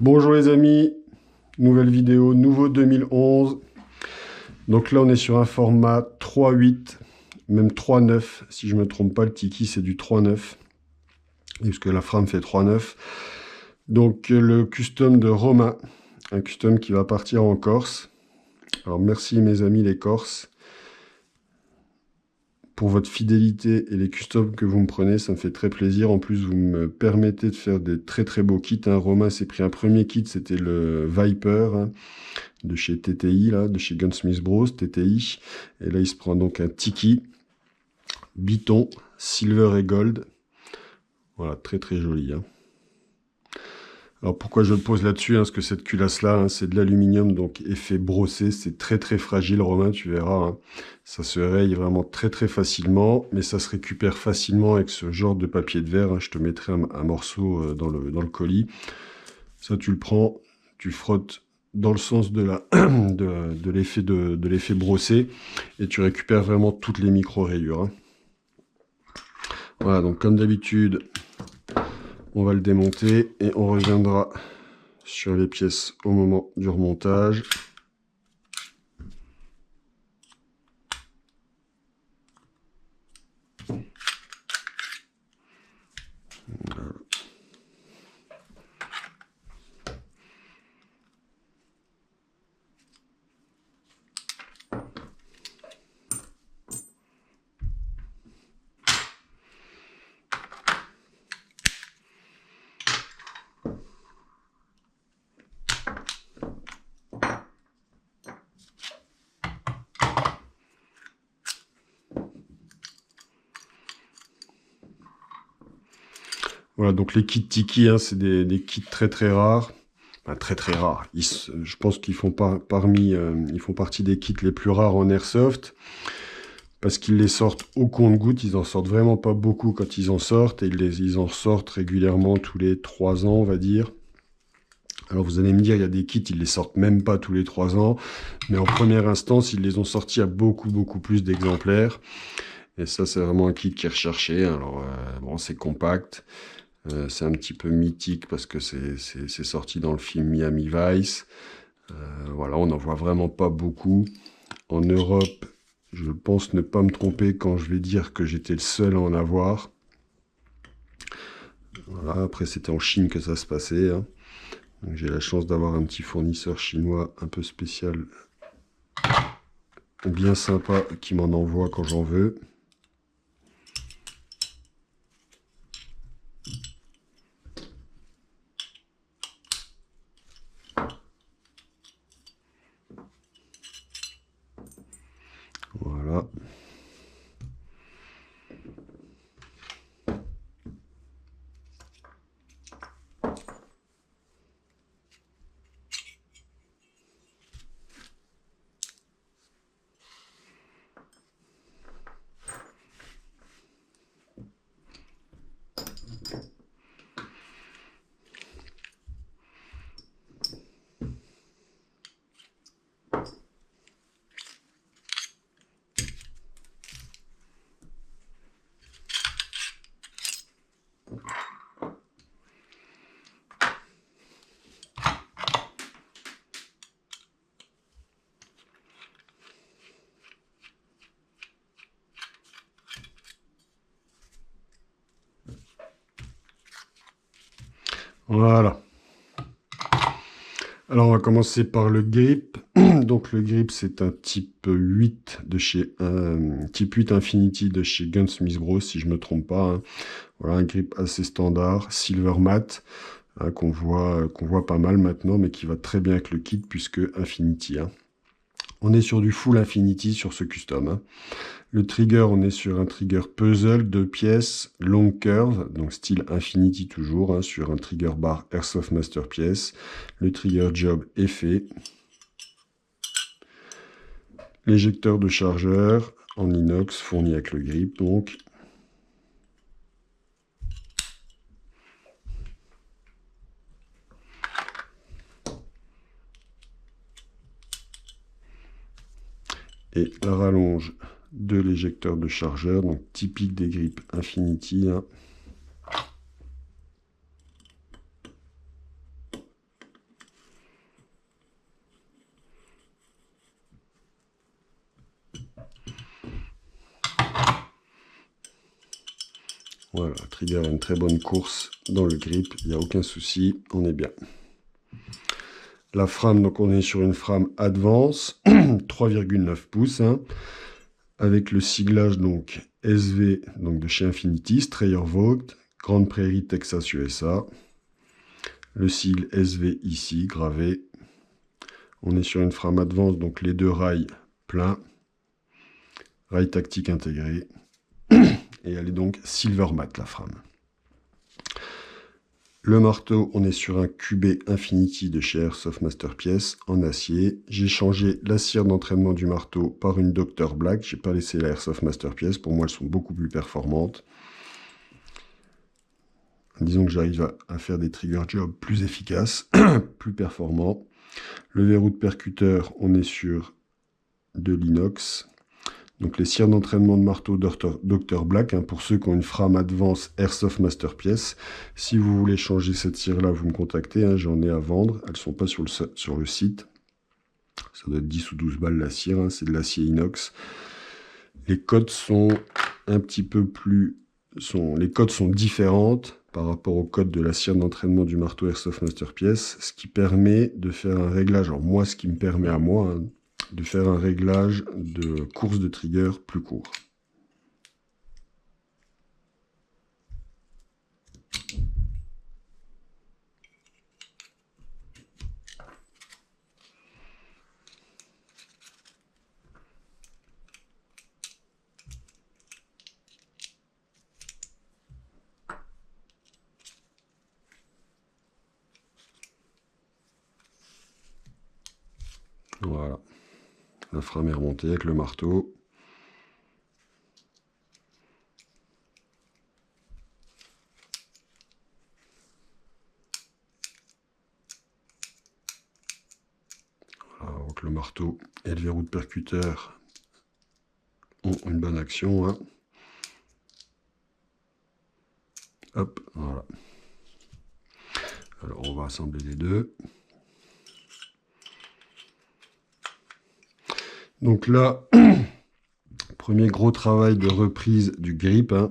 Bonjour les amis, nouvelle vidéo, nouveau 2011. Donc là on est sur un format 3.8, même 3.9, si je ne me trompe pas, le Tiki c'est du 3.9, puisque la frame fait 3.9. Donc le custom de Romain, un custom qui va partir en Corse. Alors merci mes amis les Corses pour votre fidélité et les customs que vous me prenez, ça me fait très plaisir. En plus, vous me permettez de faire des très très beaux kits. Romain s'est pris un premier kit, c'était le Viper de chez TTI, là, de chez Gunsmith Bros, TTI. Et là, il se prend donc un Tiki, Biton, Silver et Gold. Voilà, très très joli. Alors pourquoi je le pose là-dessus, parce que cette culasse-là, c'est de l'aluminium, donc effet brossé, c'est très très fragile, Romain, tu verras. Ça se raye vraiment très très facilement, mais ça se récupère facilement avec ce genre de papier de verre. Je te mettrai un morceau dans le colis. Ça, tu le prends, tu frottes dans le sens de l'effet brossé, et tu récupères vraiment toutes les micro-rayures. Voilà, donc comme d'habitude, on va le démonter et on reviendra sur les pièces au moment du remontage. Voilà, donc les kits Tiki, c'est des kits très très rares. Enfin, très très rares. Je pense qu'ils font ils font partie des kits les plus rares en airsoft. Parce qu'ils les sortent au compte-gouttes, ils en sortent vraiment pas beaucoup quand ils en sortent. Et ils en sortent régulièrement tous les 3 ans, on va dire. Alors vous allez me dire, il y a des kits, ils les sortent même pas tous les 3 ans. Mais en première instance, ils les ont sortis à beaucoup plus d'exemplaires. Et ça, c'est vraiment un kit qui est recherché. Alors, bon, c'est compact. C'est un petit peu mythique parce que c'est sorti dans le film Miami Vice. Voilà, on n'en voit vraiment pas beaucoup. En Europe, je pense ne pas me tromper quand je vais dire que j'étais le seul à en avoir. Voilà, après c'était en Chine que ça se passait. J'ai la chance d'avoir un petit fournisseur chinois un peu spécial, bien sympa, qui m'en envoie quand j'en veux. Voilà. Voilà. Alors on va commencer par le grip. Donc le grip c'est un type 8 de chez type 8 Infinity de chez Gunsmith Bros si je me trompe pas. Voilà un grip assez standard, silver matte, qu'on voit pas mal maintenant, mais qui va très bien avec le kit puisque Infinity. On est sur du full Infinity sur ce custom. Le trigger, on est sur un trigger puzzle, 2 pièces, long curve, donc style Infinity toujours, sur un trigger bar Airsoft Master pièce. Le trigger job est fait. L'éjecteur de chargeur en inox fourni avec le grip, donc. Et la rallonge de l'éjecteur de chargeur, donc typique des grips Infinity. Voilà, trigger a une très bonne course dans le grip, il n'y a aucun souci, on est bien. La frame, donc on est sur une frame Advance, 3,9 pouces, hein, avec le siglage donc SV donc de chez Infinity, Strayer Vogt, Grande Prairie, Texas, USA. Le sigle SV ici, gravé. On est sur une frame Advance, donc les deux rails pleins. Rail tactique intégré. Et elle est donc silver matte, la frame. Le marteau, on est sur un QB Infinity de chez Airsoft Masterpiece en acier. J'ai changé la cire d'entraînement du marteau par une Dr Black. J'ai pas laissé la Airsoft Masterpiece. Pour moi, elles sont beaucoup plus performantes. Disons que j'arrive à faire des trigger jobs plus efficaces, plus performants. Le verrou de percuteur, on est sur de l'inox. Donc les cires d'entraînement de marteau Dr Black, hein, pour ceux qui ont une frame Advance Airsoft Masterpiece. Si vous voulez changer cette cire-là, vous me contactez, hein, j'en ai à vendre. Elles ne sont pas sur le site. Ça doit être 10 ou 12 balles la cire, hein, c'est de l'acier inox. Les cotes sont un petit peu plus... les cotes sont différentes par rapport aux cotes de la cire d'entraînement du marteau Airsoft Masterpiece, ce qui permet de faire un réglage. Alors moi, ce qui me permet à moi... hein, de faire un réglage de course de trigger plus court. Voilà. La frame est remontée avec le marteau. Voilà, donc le marteau et le verrou de percuteur ont une bonne action. Hein. Hop, voilà. Alors on va assembler les deux. Donc là, premier gros travail de reprise du grip. Hein.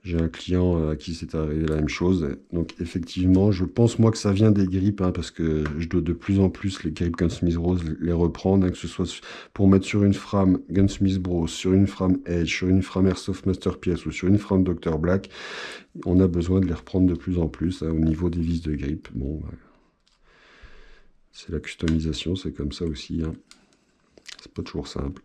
J'ai un client à qui c'est arrivé la même chose. Donc effectivement, je pense moi que ça vient des grips, hein, parce que je dois de plus en plus les grips Gunsmith Bros les reprendre, hein, que ce soit pour mettre sur une frame Gunsmith Bros, sur une frame Edge, sur une frame Airsoft Masterpiece ou sur une frame Dr Black. On a besoin de les reprendre de plus en plus, hein, au niveau des vis de grip. Bon, c'est la customisation, c'est comme ça aussi. Hein. C'est pas toujours simple.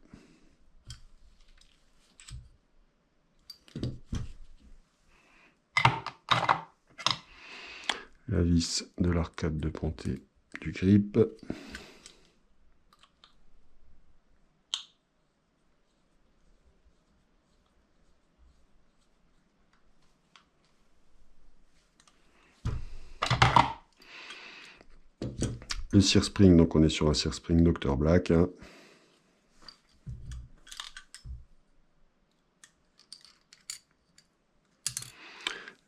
La vis de l'arcade de pontée du grip. Le Sear Spring, donc on est sur un Sear Spring Dr Black. Hein.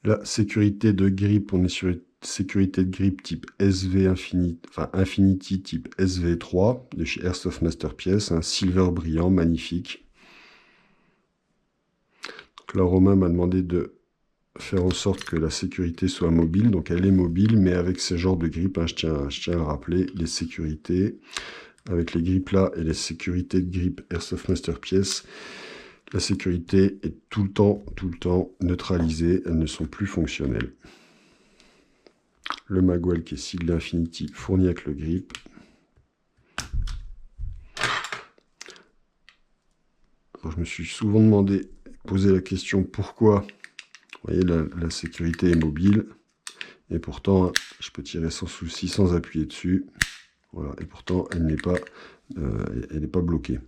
La sécurité de grip, on est sur une sécurité de grip type SV Infinity, enfin Infinity type SV3 de chez Airsoft Masterpiece, un silver brillant, magnifique. Donc là, Romain m'a demandé de faire en sorte que la sécurité soit mobile, donc elle est mobile, mais avec ce genre de grip, hein, je tiens à rappeler les sécurités, avec les grips là et les sécurités de grip Airsoft Masterpiece. La sécurité est tout le temps neutralisée, elles ne sont plus fonctionnelles. Le magwell qui est sigle Infinity fourni avec le grip. Alors, je me suis souvent posé la question pourquoi, vous voyez, la sécurité est mobile, et pourtant je peux tirer sans souci, sans appuyer dessus. Voilà, et pourtant elle n'est pas bloquée.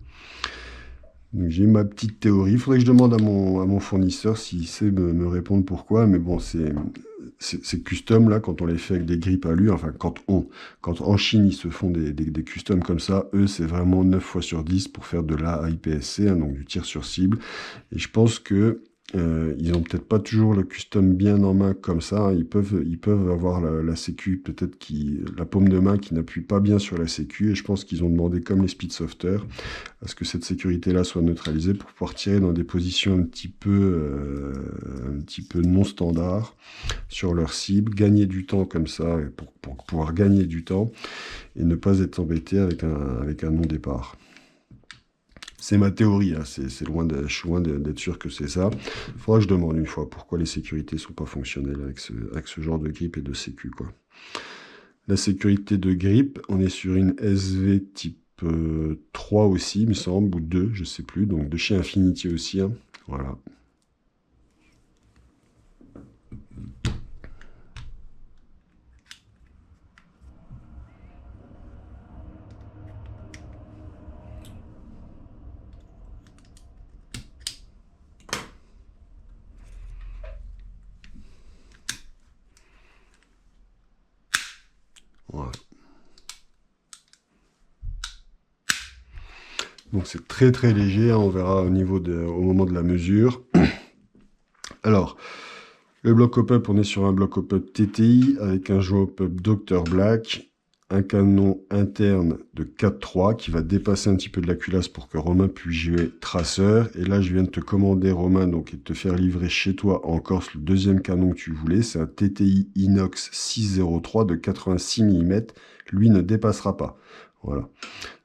J'ai ma petite théorie. Il faudrait que je demande à mon fournisseur s'il sait me répondre pourquoi. Mais bon, c'est custom là, quand on les fait avec des grips à lui. Enfin, quand en Chine, ils se font des customs comme ça, eux, c'est vraiment 9 fois sur 10 pour faire de l'AIPSC, hein, donc du tir sur cible. Et je pense que Ils ont peut-être pas toujours le custom bien en main comme ça, hein. Ils peuvent avoir la sécu, peut-être la paume de main qui n'appuie pas bien sur la sécu, et je pense qu'ils ont demandé, comme les speedsofters, à ce que cette sécurité-là soit neutralisée pour pouvoir tirer dans des positions un petit peu non standards sur leur cible, gagner du temps comme ça, pour pouvoir gagner du temps et ne pas être embêté avec un non-départ. C'est ma théorie, hein. Je suis loin d'être sûr que c'est ça. Il faudra que je demande une fois pourquoi les sécurités ne sont pas fonctionnelles avec ce genre de grip et de sécu, quoi. La sécurité de grip, on est sur une SV type 3 aussi, il me semble, ou 2, je sais plus, donc de chez Infinity aussi, hein. Voilà. Voilà. Donc c'est très très léger, hein, on verra au moment de la mesure. Alors, le bloc hop-up, on est sur un bloc hop-up TTI avec un joint hop-up Dr Black, un canon interne de 4.3 qui va dépasser un petit peu de la culasse pour que Romain puisse jouer traceur. Et là, je viens de te commander, Romain, donc, et de te faire livrer chez toi en Corse le deuxième canon que tu voulais. C'est un TTI Inox 603 de 86 mm. Lui ne dépassera pas. Voilà.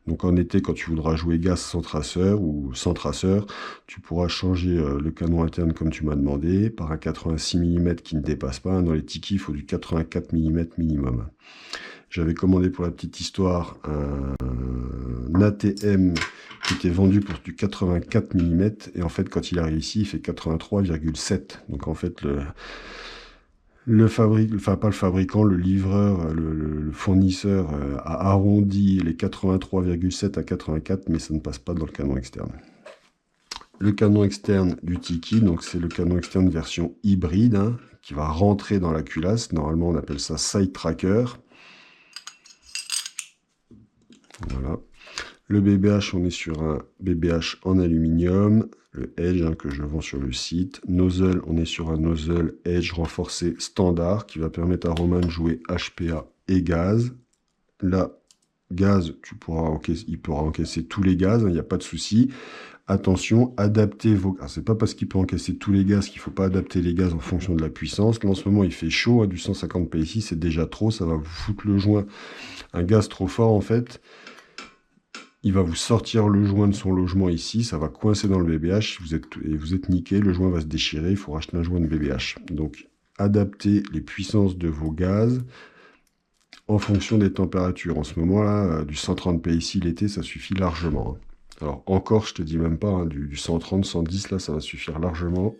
Donc en été, quand tu voudras jouer gaz sans traceur ou sans traceur, tu pourras changer le canon interne comme tu m'as demandé par un 86 mm qui ne dépasse pas. Dans les tickets, il faut du 84 mm minimum. J'avais commandé, pour la petite histoire, un ATM qui était vendu pour du 84 mm, et en fait quand il arrive ici, il fait 83,7. Donc en fait pas le fabricant, le livreur, le fournisseur a arrondi les 83,7 à 84, mais ça ne passe pas dans le canon externe. Le canon externe du Tiki, donc c'est le canon externe version hybride, hein, qui va rentrer dans la culasse. Normalement, on appelle ça side tracker. Voilà. Le BBH, on est sur un BBH en aluminium, le Edge, hein, que je vends sur le site. Nozzle, on est sur un nozzle Edge renforcé standard qui va permettre à Romain de jouer HPA et gaz. Là, gaz, il pourra encaisser tous les gaz, il n'y a pas de souci. Attention, adaptez vos... Alors, c'est pas parce qu'il peut encaisser tous les gaz qu'il ne faut pas adapter les gaz en fonction de la puissance. Là, en ce moment, il fait chaud, hein, du 150 PSI, c'est déjà trop, ça va vous foutre le joint. Un gaz trop fort, en fait, il va vous sortir le joint de son logement ici, ça va coincer dans le BBH, vous êtes niqué, le joint va se déchirer, il faut racheter un joint de BBH. Donc, adaptez les puissances de vos gaz en fonction des températures. En ce moment-là, du 130 PSI l'été, ça suffit largement, hein. Alors, encore, je te dis même pas, hein, du 130, 110, là, ça va suffire largement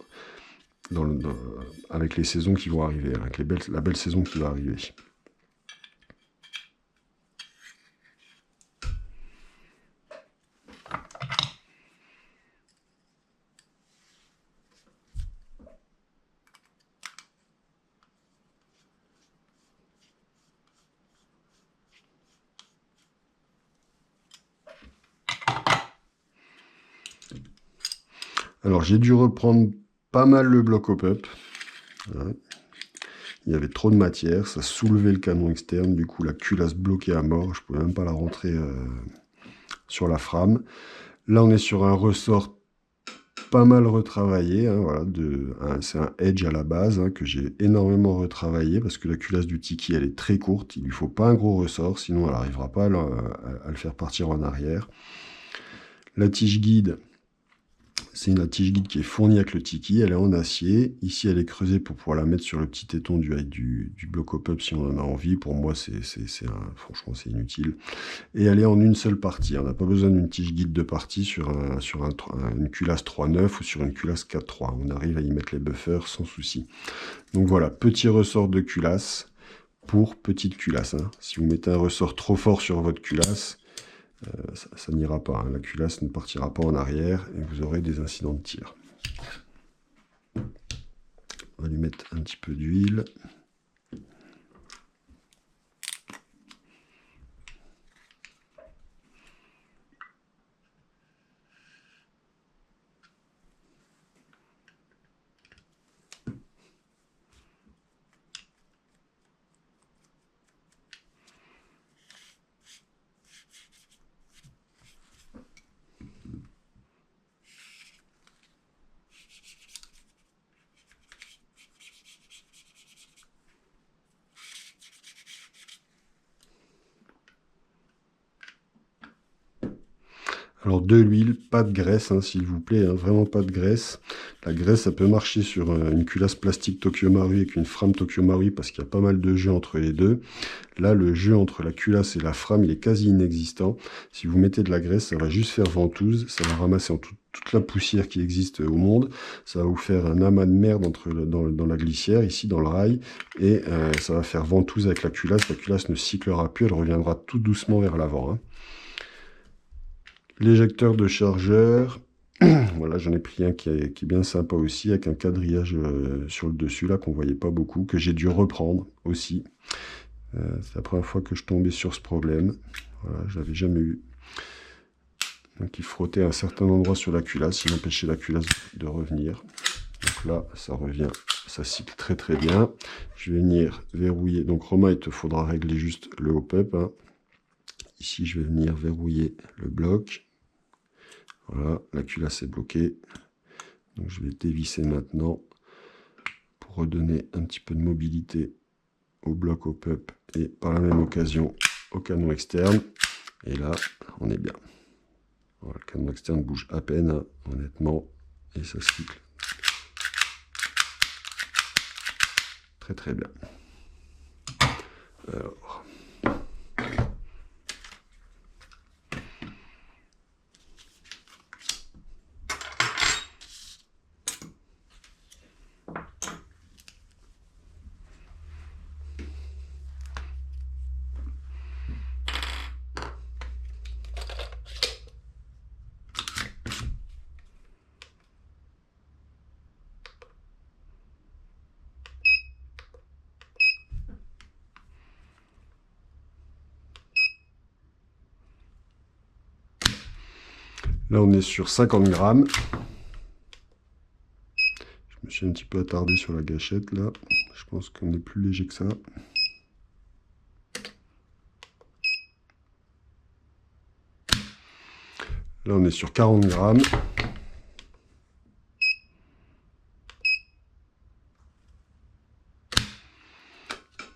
avec les saisons qui vont arriver, hein, avec la belle saison qui va arriver. Alors, j'ai dû reprendre pas mal le bloc hop-up. Voilà. Il y avait trop de matière, ça soulevait le canon externe, du coup la culasse bloquée à mort, je pouvais même pas la rentrer sur la frame. Là, on est sur un ressort pas mal retravaillé, hein, voilà, c'est un Edge à la base, hein, que j'ai énormément retravaillé parce que la culasse du Tiki, elle est très courte, il lui faut pas un gros ressort, sinon elle n'arrivera pas à le faire partir en arrière. La tige guide, c'est une tige guide qui est fournie avec le Tiki, elle est en acier. Ici, elle est creusée pour pouvoir la mettre sur le petit téton du bloc hop-up si on en a envie. Pour moi, franchement, c'est inutile. Et elle est en une seule partie. On n'a pas besoin d'une tige guide de partie sur une culasse 3.9 ou sur une culasse 4.3. On arrive à y mettre les buffers sans souci. Donc voilà, petit ressort de culasse pour petite culasse, hein. Si vous mettez un ressort trop fort sur votre culasse, ça n'ira pas, hein. La culasse ne partira pas en arrière et vous aurez des incidents de tir. On va lui mettre un petit peu d'huile. Alors de l'huile, pas de graisse, hein, s'il vous plaît, hein, vraiment pas de graisse. La graisse, ça peut marcher sur une culasse plastique Tokyo Marui avec une frame Tokyo Marui parce qu'il y a pas mal de jeu entre les deux. Là, le jeu entre la culasse et la frame, il est quasi inexistant. Si vous mettez de la graisse, ça va juste faire ventouse, ça va ramasser toute la poussière qui existe au monde, ça va vous faire un amas de merde dans la glissière, ici dans le rail, et ça va faire ventouse avec la culasse. La culasse ne cyclera plus, elle reviendra tout doucement vers l'avant, hein. L'éjecteur de chargeur, voilà, j'en ai pris un qui est bien sympa aussi, avec un quadrillage sur le dessus, là, qu'on voyait pas beaucoup, que j'ai dû reprendre aussi. C'est la première fois que je tombais sur ce problème. Voilà, je l'avais jamais eu. Donc il frottait à un certain endroit sur la culasse, il empêchait la culasse de revenir. Donc là, ça revient, ça cycle très très bien. Je vais venir verrouiller. Donc Romain, il te faudra régler juste le hop-up, hein. Ici, je vais venir verrouiller le bloc. Voilà, la culasse est bloquée. Donc je vais dévisser maintenant pour redonner un petit peu de mobilité au bloc hop-up et par la même occasion au canon externe. Et là, on est bien. Voilà, le canon externe bouge à peine, hein, honnêtement, et ça cycle très très bien. Alors, là, on est sur 50 grammes. Je me suis un petit peu attardé sur la gâchette, là. Je pense qu'on est plus léger que ça. Là, on est sur 40 grammes.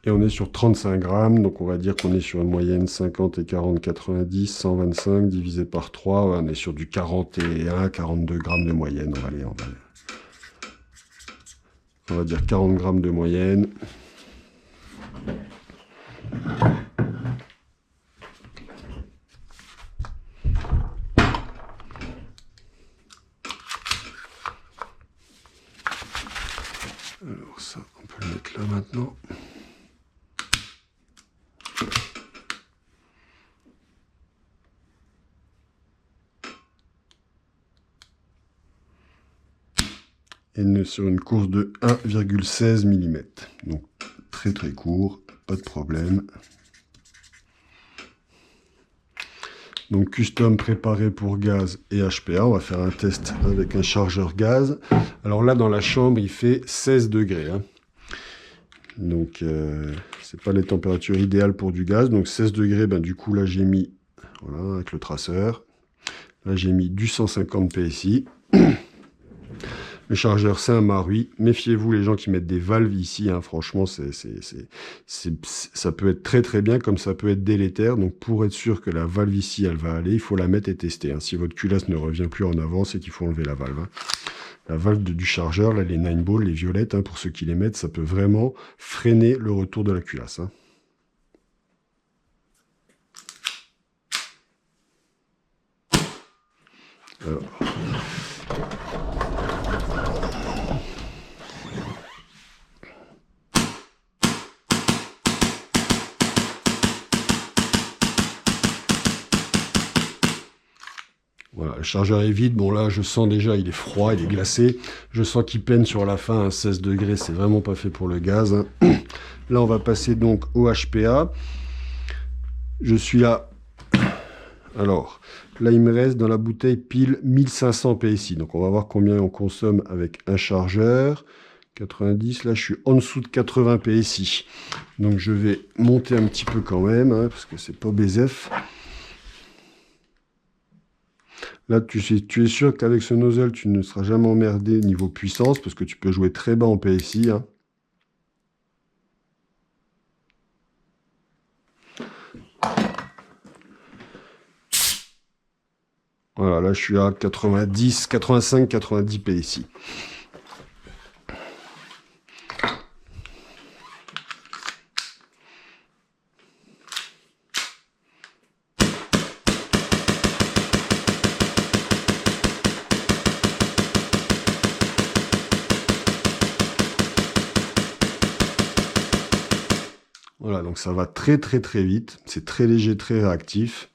Et on est sur 35 grammes, donc on va dire qu'on est sur une moyenne 50 et 40, 90, 125 divisé par 3. Ouais, on est sur du 41, 42 grammes de moyenne. On va dire 40 grammes de moyenne. Alors ça, on peut le mettre là maintenant. Et sur une course de 1,16 mm. Donc très très court, pas de problème. Donc custom préparé pour gaz et HPA. On va faire un test avec un chargeur gaz. Alors là, dans la chambre, il fait 16 degrés, hein. Donc c'est pas les températures idéales pour du gaz. Donc 16 degrés, ben, du coup là j'ai mis, voilà, avec le traceur. Là j'ai mis du 150 PSI. Le chargeur, c'est un Marui. Méfiez-vous les gens qui mettent des valves ici, hein. Franchement, ça peut être très très bien comme ça peut être délétère. Donc pour être sûr que la valve ici, elle va aller, il faut la mettre et tester, hein. Si votre culasse ne revient plus en avant, c'est qu'il faut enlever la valve, hein. La valve du chargeur, là, les 9 balls, les violettes, hein, pour ceux qui les mettent, ça peut vraiment freiner le retour de la culasse, hein. Alors. Voilà, le chargeur est vide. Bon là, je sens déjà, il est froid, il est glacé. Je sens qu'il peine sur la fin, à 16 degrés, c'est vraiment pas fait pour le gaz, hein. Là, on va passer donc au HPA. Je suis à... Alors, là, il me reste dans la bouteille pile 1500 PSI. Donc, on va voir combien on consomme avec un chargeur. 90, là, je suis en dessous de 80 PSI. Donc, je vais monter un petit peu quand même, hein, parce que c'est pas BZF. Là, tu es sûr qu'avec ce nozzle, tu ne seras jamais emmerdé niveau puissance, parce que tu peux jouer très bas en PSI, hein. Voilà, là je suis à 90, 85, 90 PSI. Voilà, donc ça va très très vite. C'est très léger, très réactif.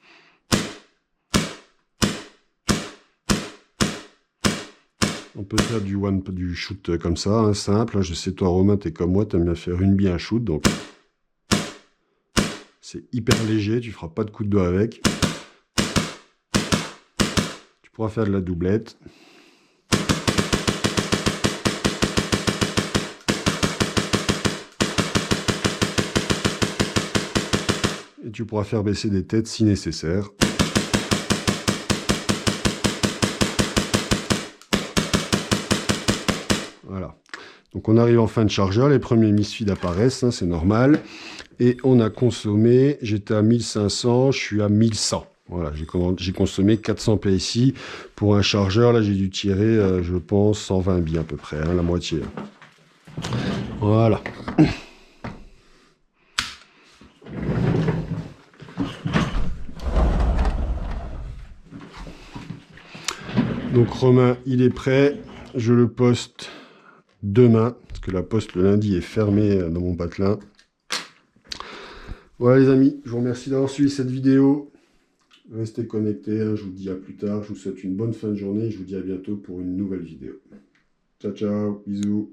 On peut faire du shoot comme ça, hein, simple. Je sais, toi Romain, t'es comme moi, t'aimes bien faire une bien shoot, donc c'est hyper léger, tu feras pas de coup de doigt avec. Tu pourras faire de la doublette. Et tu pourras faire baisser des têtes si nécessaire. Voilà. Donc on arrive en fin de chargeur, les premiers misfeeds apparaissent, hein, c'est normal. Et on a consommé, j'étais à 1500, je suis à 1100. Voilà, j'ai consommé 400 PSI. Pour un chargeur, là j'ai dû tirer, je pense, 120 billes à peu près, hein, la moitié. Voilà. Donc Romain, il est prêt. Je le poste demain, parce que la poste le lundi est fermée dans mon patelin. Voilà les amis, je vous remercie d'avoir suivi cette vidéo. Restez connectés, hein, je vous dis à plus tard. Je vous souhaite une bonne fin de journée. Je vous dis à bientôt pour une nouvelle vidéo. Ciao, ciao, bisous.